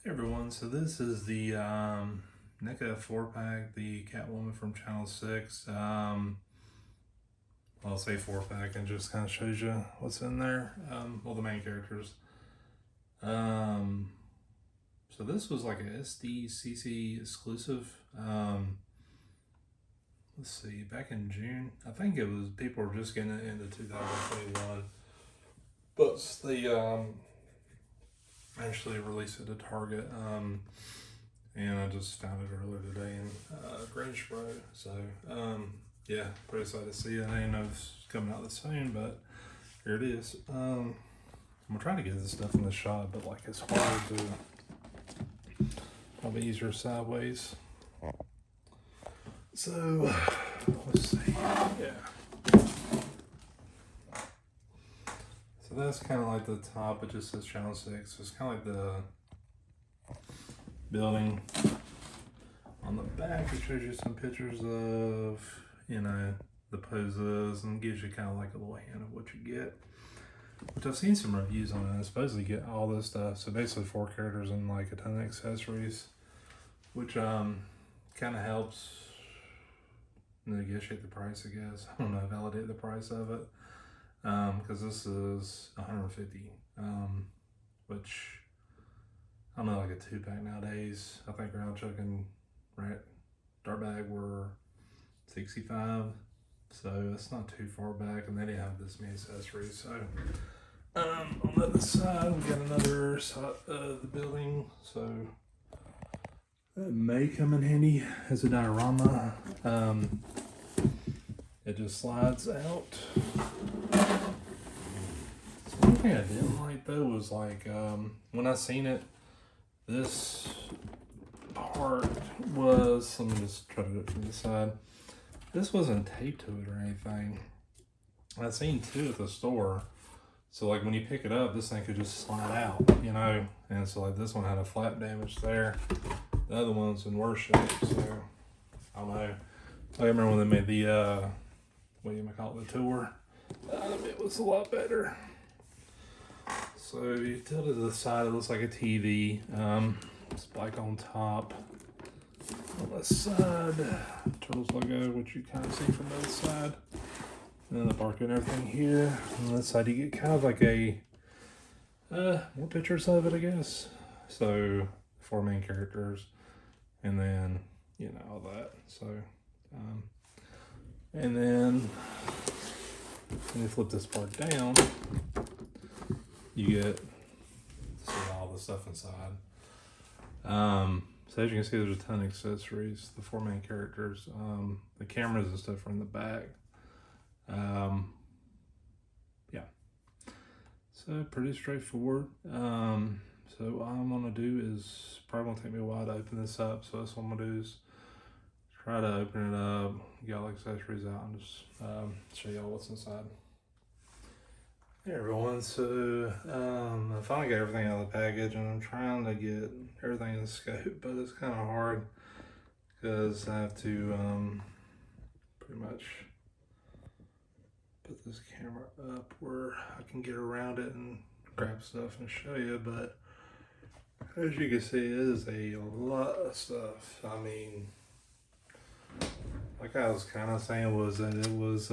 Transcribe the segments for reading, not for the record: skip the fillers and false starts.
Hey everyone, so this is the NECA 4-pack, the Catwoman from Channel 6. I'll say 4-pack and just kind of shows you what's in there. Well, the main characters. So this was like a SDCC exclusive. Let's see, back in June. I think it was, people were just getting it into 2021. But they actually released it to Target. And I just found it earlier today in Greensboro. So, yeah, pretty excited to see it. I didn't know it was coming out this soon, but here it is. I'm gonna try to get this stuff in the shot, but like it's hard to. Probably easier sideways. So, let's see. Yeah. So that's kind of like the top. It just says Channel 6. So it's kind of like the building. On the back, it shows you some pictures of, you know, the poses and gives you kind of like a little hint of what you get. Which I've seen some reviews on it. I supposedly get all this stuff. So basically 4 characters and like a ton of accessories. Which kind of helps negotiate the price, I guess. I don't know, validate the price of it. Because this is $150. Which, I don't know, like a 2-pack nowadays. I think Round Chuck and Dart Bag were $65. So that's not too far back, and they didn't have this many accessories. So on the other side, we got another side of the building. So that may come in handy as a diorama. It just slides out. So one thing I didn't like though was like when I seen it, this part was, let me just try to do it from the side. This wasn't taped to it or anything. I seen 2 at the store. So like when you pick it up, this thing could just slide out, you know? And so like this one had a flap damage there. The other one's in worse shape, so I don't know. I remember when they made the, what do you call it, the tour? It was a lot better. So you tilt it to the side, it looks like a TV. It's black on top. On the side, Turtles logo, which you kind of see from the other side. And then the barcode and everything here. On this side, you get kind of like a, more pictures of it, I guess. So, 4 main characters. And then, you know, all that. So, and then, when you flip this part down, you get all the stuff inside. So as you can see, there's a ton of accessories. The 4 main characters, the cameras and stuff are in the back. Yeah. So pretty straightforward. So what I'm gonna do is probably gonna take me a while to open this up. So that's what I'm gonna do is try to open it up, get all the accessories out, and just show y'all what's inside. Hey everyone, so I finally got everything out of the package and I'm trying to get everything in the scope, but it's kind of hard because I have to pretty much put this camera up where I can get around it and grab stuff and show you, but as you can see, it is a lot of stuff. I mean, like I was kind of saying, was that it was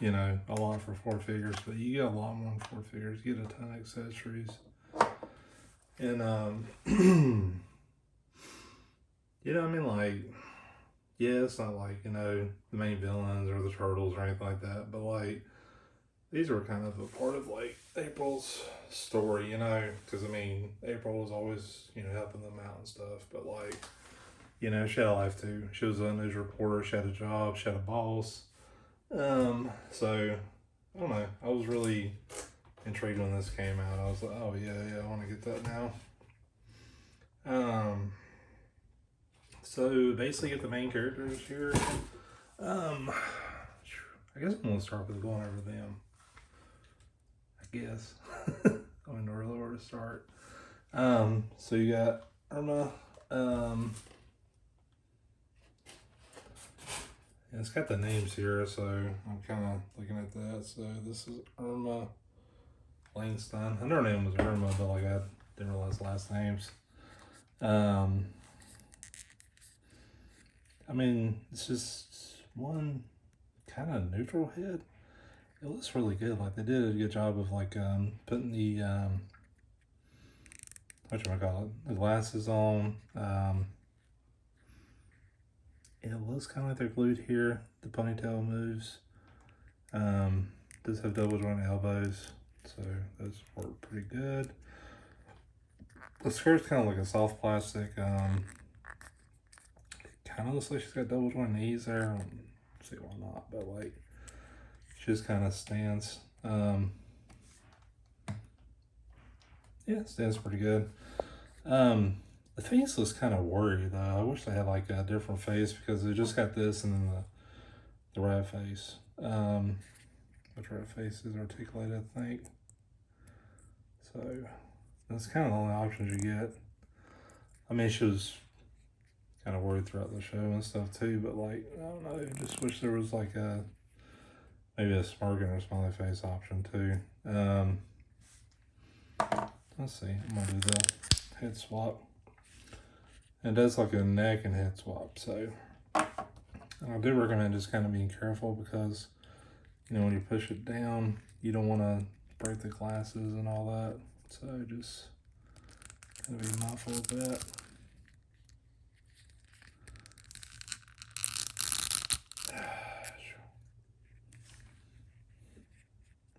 you know, a lot for 4 figures, but you get a lot more than 4 figures. You get a ton of accessories. And, you know, I mean, like, yeah, it's not like, you know, the main villains or the turtles or anything like that, but, like, these were kind of a part of, like, April's story, you know, because, I mean, April was always, you know, helping them out and stuff, but, like, you know, she had a life, too. She was a news reporter, she had a job, she had a boss. So I don't know. I was really intrigued when this came out. I was like, oh yeah, I want to get that now. So basically get the main characters here. I guess I'm gonna start with going over them. I guess. I don't know really where to start. So you got Irma, and it's got the names here, so I'm kind of looking at that. So this is Irma Flanstein. I know her name was Irma, but like I didn't realize last names. I mean, it's just one kind of neutral head. It looks really good. Like they did a good job of like putting the whatchamacallit, the glasses on. It looks kind of like they're glued here. The ponytail moves. Does have double joint elbows, so those work pretty good. The skirt's kind of like a soft plastic. It kind of looks like she's got double joint knees there. I don't see why not, but like she just kind of stands. Yeah, it stands pretty good. The face looks kind of worried though. I wish they had like a different face because they just got this and then the rat face. Which rat face is articulated, I think. So that's kind of the only options you get. I mean, she was kind of worried throughout the show and stuff too, but like, I don't know, I just wish there was like maybe a smirking or smiley face option too. Let's see, I'm gonna do the head swap. It does like a neck and head swap, so I do recommend just kind of being careful because, you know, when you push it down, you don't want to break the glasses and all that. So just kind of be mindful of that.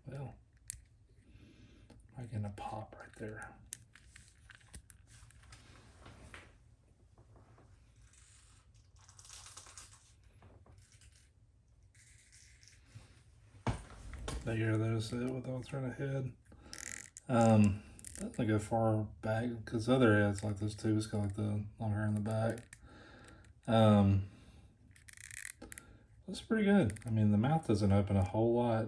Well, I'm getting a pop right there. There, there's it with the alternate head. Doesn't go far back because other heads like this too, it's got like the long hair in the back. That's pretty good. I mean, the mouth doesn't open a whole lot,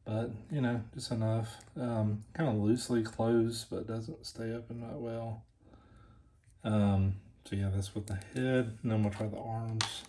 but you know, just enough. Kind of loosely closed, but doesn't stay open that well. So yeah, that's with the head. And then we'll try the arms.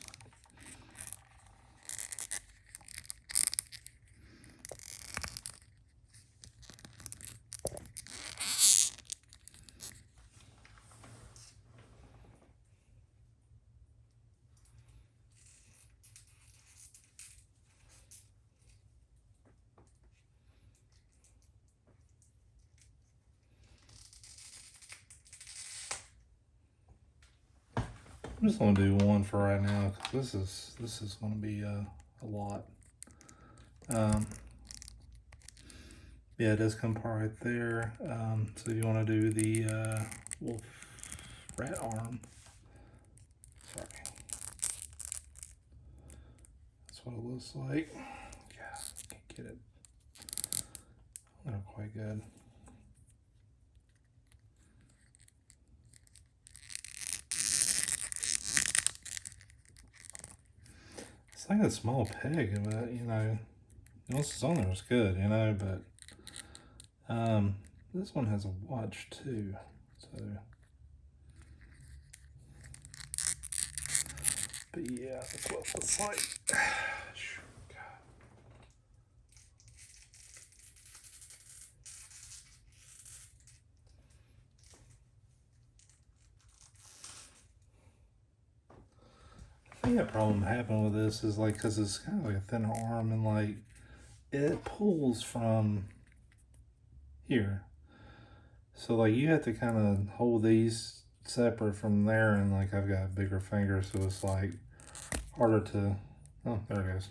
I'm just gonna do one for right now because this is gonna be a lot. Yeah, it does come part right there. So you want to do the wolf rat arm. Sorry, that's what it looks like. Yeah, can't get it. Not quite good. It's like a small pig, but you know, once it's on there, it's good, you know. But this one has a watch too, so. But yeah, that's what it looks like. I think a problem happened with this is like because it's kind of like a thinner arm and like it pulls from here, so like you have to kind of hold these separate from there, and like I've got bigger fingers, so it's like harder to. Oh, there it goes.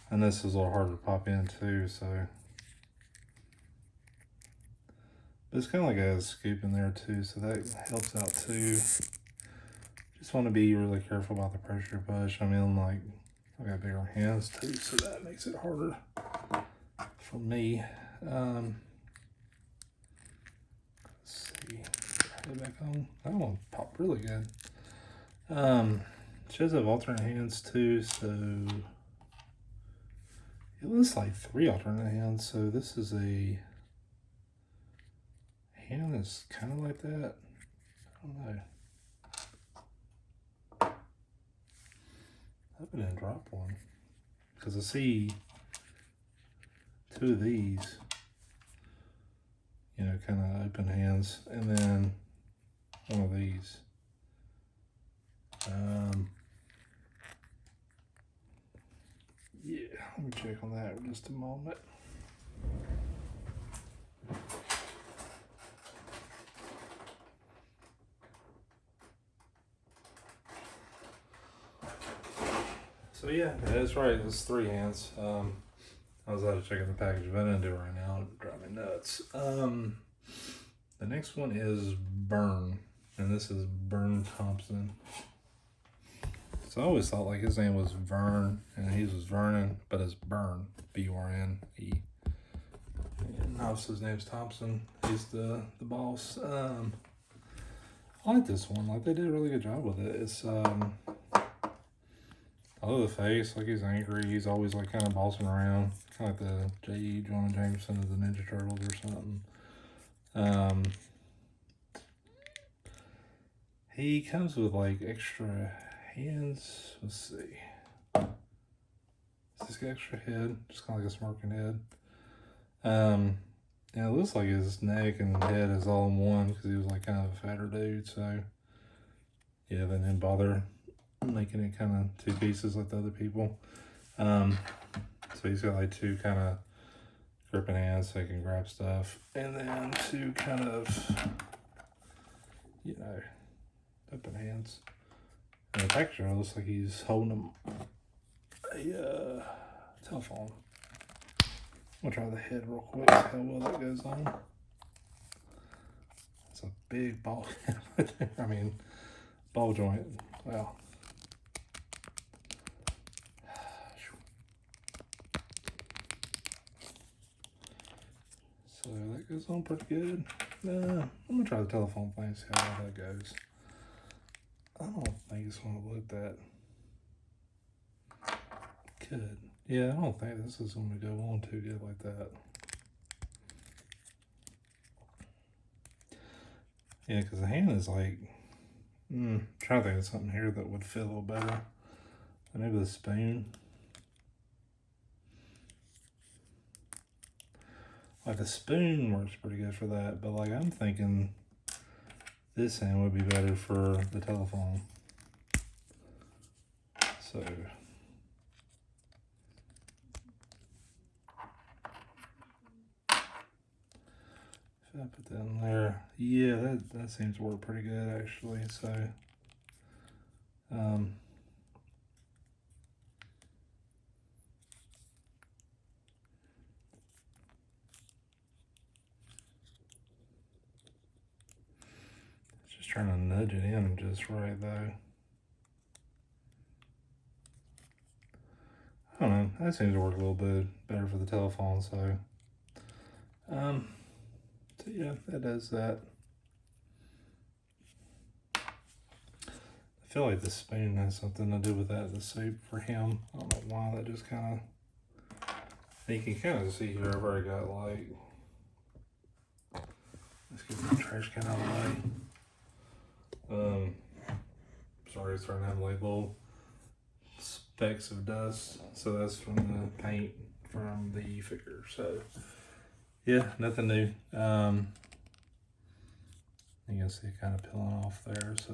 And this is a little harder to pop in too, so. But it's kind of like a scoop in there too, so that helps out too. Just want to be really careful about the pressure push. I mean, like, I've got bigger hands too, so that makes it harder for me. Let's see, put it back on. That one popped really good. She does have alternate hands too, so it looks like 3 alternate hands. So this is a hand that's kind of like that. I don't know. I hope I didn't drop one because I see 2 of these. you know, kind of open hands, and then one of these. Yeah, let me check on that in just a moment. So yeah, that's right. It's 3 hands. I was out of checking the package, but I didn't do it right now. It'd drive me nuts. The next one is Burn, and this is Burn Thompson. So I always thought like his name was Vern, and he was Vernon, but it's Burn, B-U-R-N-E. And obviously his name's Thompson. He's the boss. I like this one. Like they did a really good job with it. It's I love the face. Like he's angry. He's always like kind of bossing around, kind of like the J.E. Jonah Jameson of the Ninja Turtles or something. He comes with like extra hands. Let's see. He's got extra head, just kind of like a smirking head. Yeah, it looks like his neck and head is all in one because he was like kind of a fatter dude. So yeah, they didn't bother making it kind of 2 pieces like the other people. So he's got like 2 kind of gripping hands so he can grab stuff, and then 2 kind of, you know, open hands. And the picture looks like he's holding a telephone. I'm gonna try the head real quick, see how well that goes on. It's a big ball. I mean, ball joint. Wow. So that goes on pretty good. I'm gonna try the telephone thing, see how well that goes. I don't think it's gonna look that good. Yeah, I don't think this is gonna go on too good like that. Yeah, because the hand is like, I'm trying to think of something here that would fit a little better. Maybe the spoon. Like the spoon works pretty good for that, but like I'm thinking this hand would be better for the telephone. So if I put that in there, yeah, that seems to work pretty good actually. So just trying to nudge it in just right though. I don't know, that seems to work a little bit better for the telephone, so so yeah, that does that. I feel like the spoon has something to do with that, the soup for him. I don't know why, that just kind of, you can kind of see here I've already got like, let's get the trash can out of the way. Sorry, it's starting to have like little specks of dust, so that's from the paint from the figure. So yeah, nothing new. You can see it kind of peeling off there, so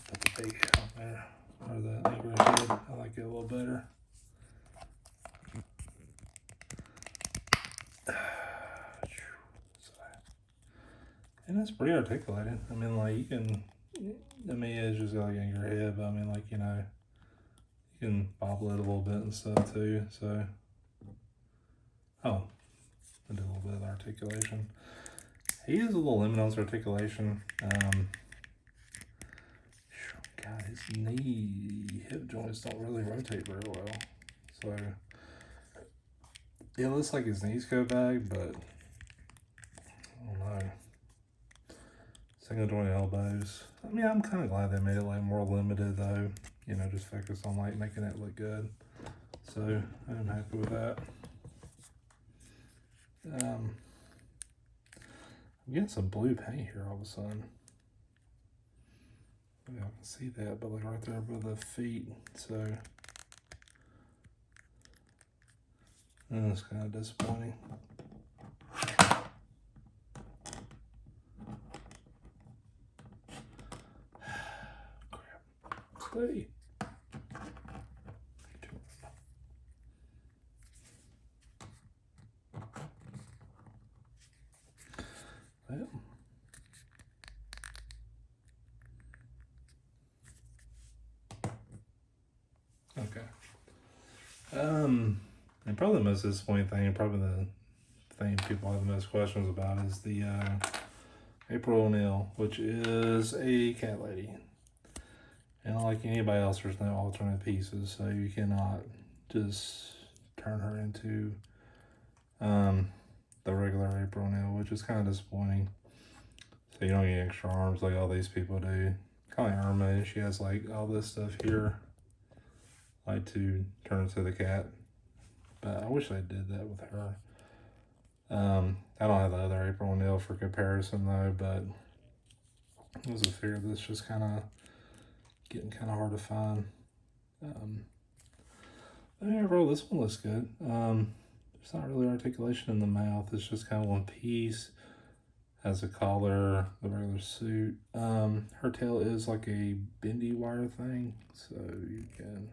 put the big head on there, or the neighbor head. I like it a little better. And it's pretty articulated. I mean, like you can, I mean, it's just like in your head, but I mean, like, you know, you can bobble it a little bit and stuff too. So, oh, I did a little bit of articulation. He is a little limited on his articulation. God, his knee, hip joints don't really rotate very well. So, it looks like his knees go back, but I don't know. Single joint elbows. I mean, I'm kind of glad they made it like more limited though. You know, just focus on like making it look good. So I'm happy with that. I'm getting some blue paint here all of a sudden. I can see that, but like right there above the feet. So that's kind of disappointing. Stay. Well. Okay. And probably the most disappointing thing, probably the thing people have the most questions about is the April O'Neil, which is a cat lady. And like anybody else, there's no alternate pieces, so you cannot just turn her into the regular April O'Neil, which is kind of disappointing. So you don't get extra arms like all these people do. Kind of like Irma, she has like all this stuff here, like to turn into the cat. But I wish I did that with her. I don't have the other April O'Neil for comparison though, but it was a figure that's just kind of getting kind of hard to find. But overall, this one looks good. There's not really articulation in the mouth. It's just kind of one piece. Has a collar, the regular suit. Her tail is like a bendy wire thing, so you can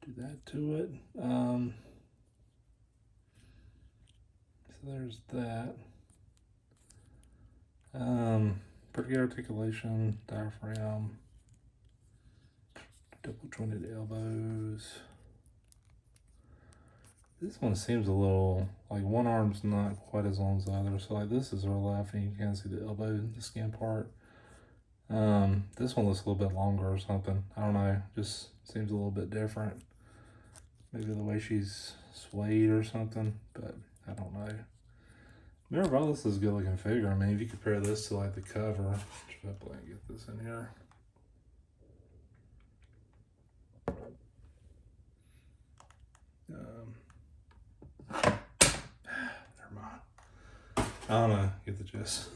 do that to it. So there's that. Pretty good articulation, diaphragm, double jointed elbows. This one seems a little, like one arm's not quite as long as the other. So like this is her left and you can see the elbow, the skin part. This one looks a little bit longer or something. I don't know, just seems a little bit different. Maybe the way she's swayed or something, but I don't know. Overall, this is a good looking figure. I mean, if you compare this to like the cover, should I get this in here? Never mind. I don't know, get the gist.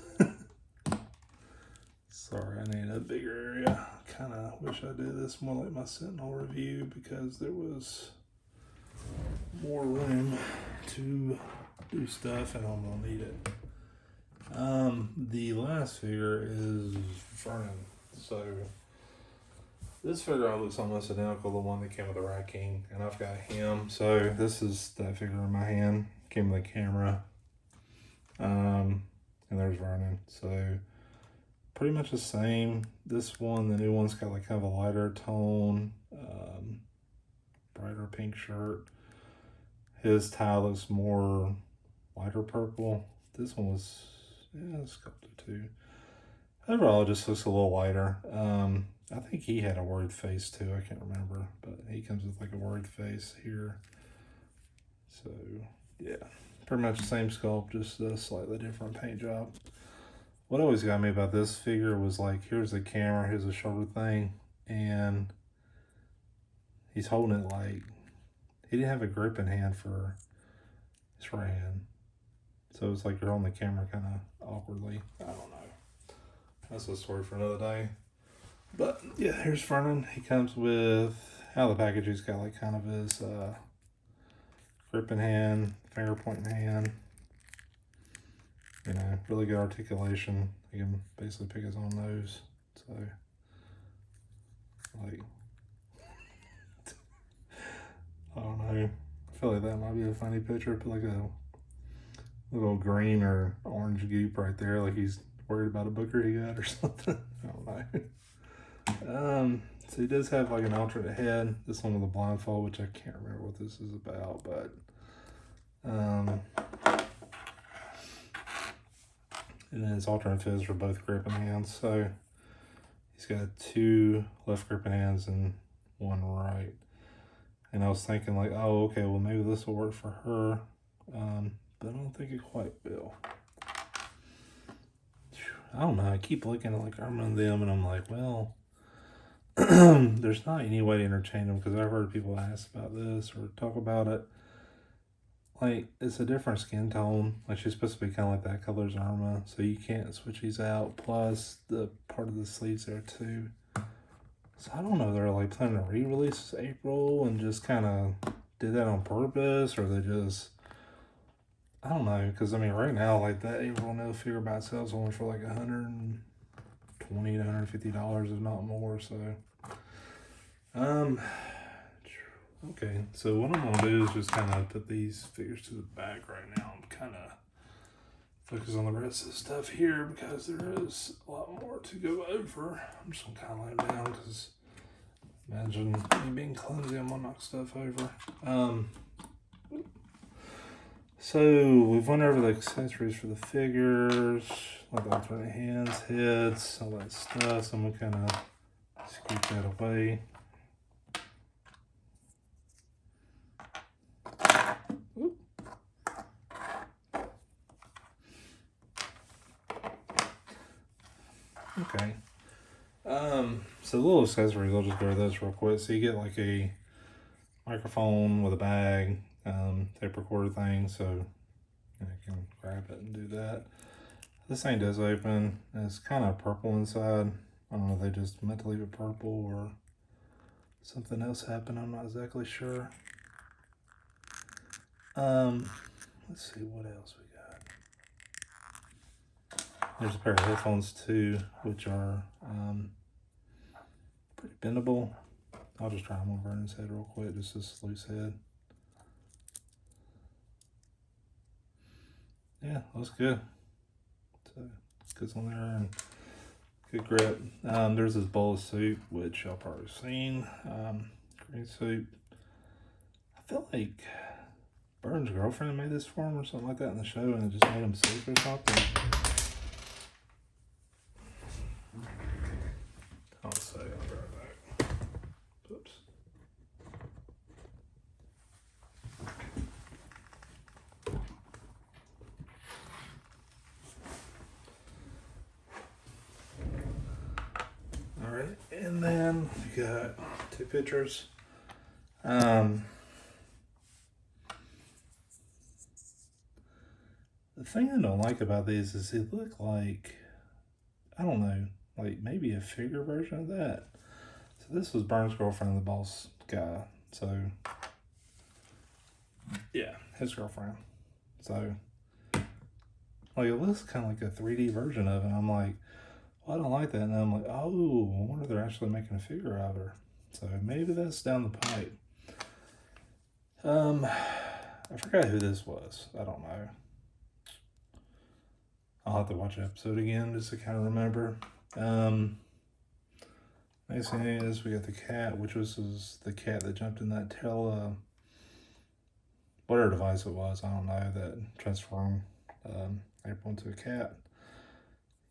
Sorry, I need a bigger area. Kind of wish I did this more like my Sentinel review because there was more room to do stuff and I'm gonna need it. The last figure is Fernan. So this figure looks almost identical to the one that came with the Rat King, and I've got him. So this is that figure in my hand. Came with the camera. And there's Fernan. So pretty much the same. This one, the new one's got like kind of a lighter tone, brighter pink shirt. His tie looks more lighter purple. This one was, yeah, sculpted too. Overall, it just looks a little lighter. I think he had a worried face too. I can't remember, but he comes with like a worried face here. So yeah, pretty much the same sculpt, just a slightly different paint job. What always got me about this figure was like, here's the camera, here's the shoulder thing, and he's holding it like, he didn't have a grip in hand for his right hand. So it's like you're on the camera kind of awkwardly. I don't know. That's a story for another day. But yeah, here's Fernan. He comes with, out of the package, he's got like kind of his grip in hand, finger point in hand. You know, really good articulation. He can basically pick his own nose. So, like, I don't know. I feel like that might be a funny picture. Put like a little green or orange goop right there, like he's worried about a booker he got or something. I don't know. So he does have like an alternate head. This one with a blindfold, which I can't remember what this is about, but and then his alternate heads for both gripping hands. So he's got 2 left gripping hands and 1 right. And I was thinking like, oh, okay, well maybe this will work for her. But I don't think it quite will. I don't know. I keep looking at like Irma and them, and I'm like, well, there's not any way to interchange them because I've heard people ask about this or talk about it. Like, it's a different skin tone. Like, she's supposed to be kind of like that color as Irma, so you can't switch these out. Plus, the part of the sleeves there too. So I don't know if they're like planning to re-release this April and just kind of did that on purpose, or they just, I don't know, because I mean right now like that April O'Neil figure by itself is only for like $120 to $150 if not more. So Okay, so what I'm gonna do is just kind of put these figures to the back right now. I'm kind of focus on the rest of the stuff here because there is a lot more to go over. I'm just gonna kind of lay them down because imagine me being clumsy, I'm gonna knock stuff over. So we've went over the accessories for the figures, like the alternate hands, heads, all that stuff. So I'm gonna kind of scoot that away. Okay. So the little accessories, I'll just go over those real quick. So you get like a microphone with a bag, tape recorder thing, so you can grab it and do that. This thing does open. It's kind of purple inside. I don't know if they just meant to leave it purple or something else happened. I'm not exactly sure. Let's see what else we got. There's a pair of headphones too, which are pretty bendable. I'll just try them on Vernon's head real quick, just this loose head. Yeah, looks good. So goes on there and good grip. There's this bowl of soup, which y'all probably seen. Green soup. I feel like Burns' girlfriend made this for him or something like that in the show, and it just made him sick or something. I'll say, I'll be right back. Oops. All right, and then we got two pictures. The thing I don't like about these is they look like, I don't know, like maybe a figure version of that. So this was Burns' girlfriend, the boss guy. So yeah, his girlfriend. So like it looks kind of like a 3D version of it. I'm like, well, I don't like that. And I'm like, oh, I wonder if they're actually making a figure of her. So maybe that's down the pipe. I forgot who this was. I don't know. I'll have to watch the episode again just to kind of remember. Next thing is we got the cat, which was the cat that jumped in that tail, whatever device it was, I don't know, that transformed April into a cat.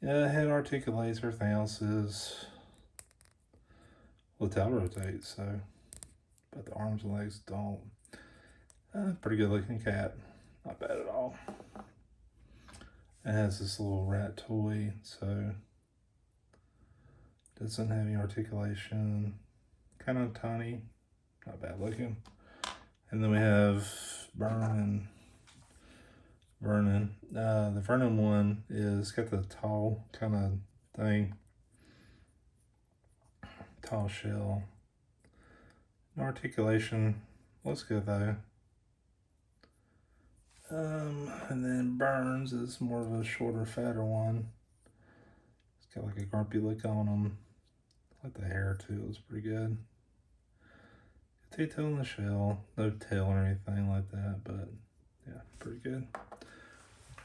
Yeah, head articulates, everything else is, well, the tail rotates, so, but the arms and legs don't. Pretty good looking cat, not bad at all. It has this little rat toy, so doesn't have any articulation, kind of tiny, not bad looking. And then we have Vernon. The Fernan one is got the tall kind of thing, tall shell. No articulation, looks good though. And then Burns is more of a shorter, fatter one. It's got like a grumpy look on him. I like the hair too, it looks pretty good. Tail in the shell, no tail or anything like that, but yeah, pretty good.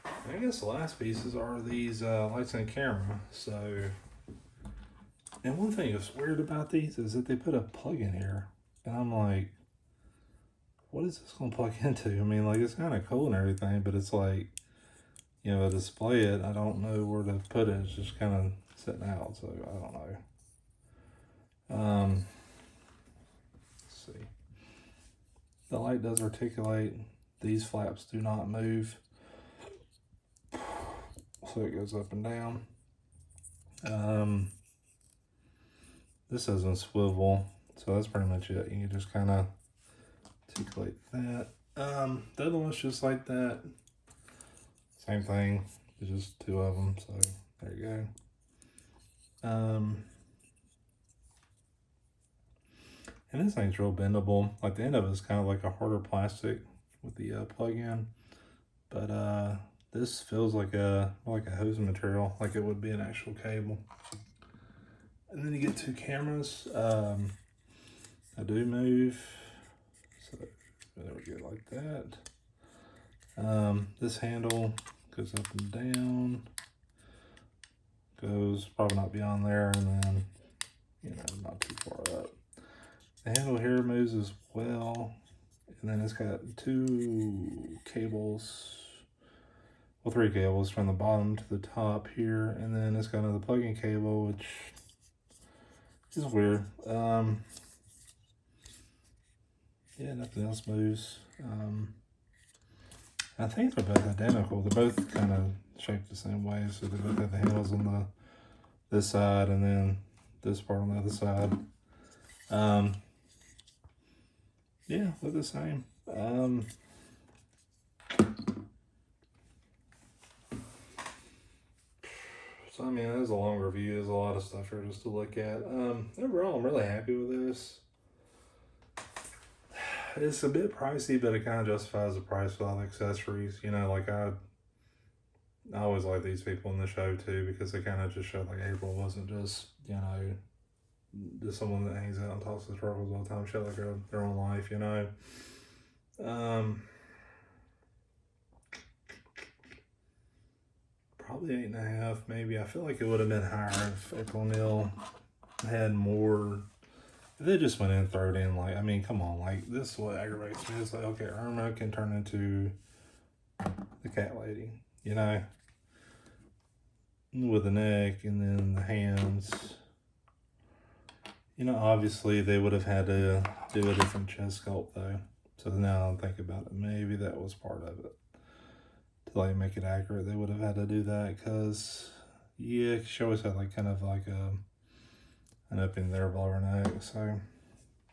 I guess the last pieces are these lights and camera. So, and one thing that's weird about these is that they put a plug in here, and I'm like, what is this gonna plug into? I mean, like, it's kind of cool and everything, but it's like, you know, to display it, I don't know where to put it. It's just kind of sitting out, so I don't know. Let's see. The light does articulate. These flaps do not move, so it goes up and down. This doesn't swivel, so that's pretty much it. You can just kind of articulate that. The other one's just like that. Same thing, it's just two of them, so there you go. And this thing's real bendable. Like the end of it is kind of like a harder plastic with the plug-in, but this feels like a hose material, like it would be an actual cable. And then you get two cameras. I do move. So there we go, like that. This handle goes up and down. Goes probably not beyond there, and then, you know, not too far up. The handle here moves as well. And then it's got 2 cables, well, 3 cables from the bottom to the top here. And then it's got another plug-in cable, which is weird. Yeah, nothing else moves. I think they're both identical. They're both kind of shaped the same way. So they both have the handles on this side and then this part on the other side. Yeah, they're the same. So, I mean, there's a long review. There's a lot of stuff here just to look at. Overall, I'm really happy with this. It's a bit pricey, but it kind of justifies the price with all the accessories. You know, like I always like these people in the show too, because they kind of just showed like April wasn't just, you know, just someone that hangs out and talks to struggles all the time. She had like their own life, you know. Probably 8.5, maybe. I feel like it would have been higher if April O'Neil had more. If they just went in and threw it in, like, I mean, come on, like, this is what aggravates me. It's like, okay, Irma can turn into the cat lady, you know, with the neck and then the hands. You know, obviously they would have had to do a different chest sculpt though. So now I'm thinking about it, maybe that was part of it. To like make it accurate, they would have had to do that because, yeah, she always had like kind of like an opening there below her neck. So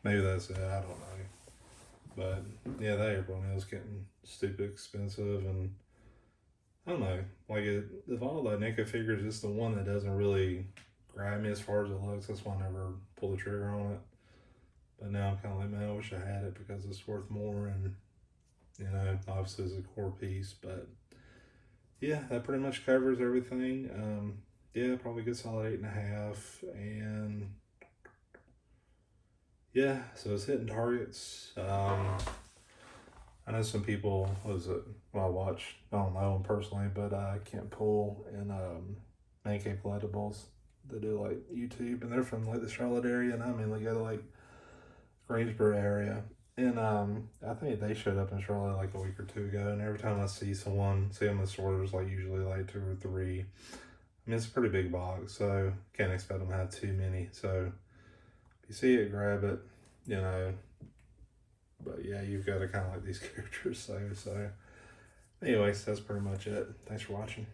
maybe that's it, I don't know. But yeah, that April O'Neil's getting stupid expensive, and I don't know, like of all the NECA figures, it's the one that doesn't really grab me as far as it looks. That's why I never pull the trigger on it. But now I'm kind of like, man, I wish I had it because it's worth more, and you know, obviously it's a core piece. But yeah, that pretty much covers everything. Yeah, probably a good solid 8.5, and yeah, so it's hitting targets. I know some people, well, I don't know them personally, but I can't pull in NECA collectibles. They do like YouTube, and they're from like the Charlotte area, and I mainly go to like Greensboro area. And I think they showed up in Charlotte like a week or 2 ago, and every time I see them in the store, there's like usually like 2 or 3. I mean, it's a pretty big box, so can't expect them to have too many. So if you see it, grab it, you know. But yeah, you've got to kind of like these characters. So anyways, that's pretty much it. Thanks for watching.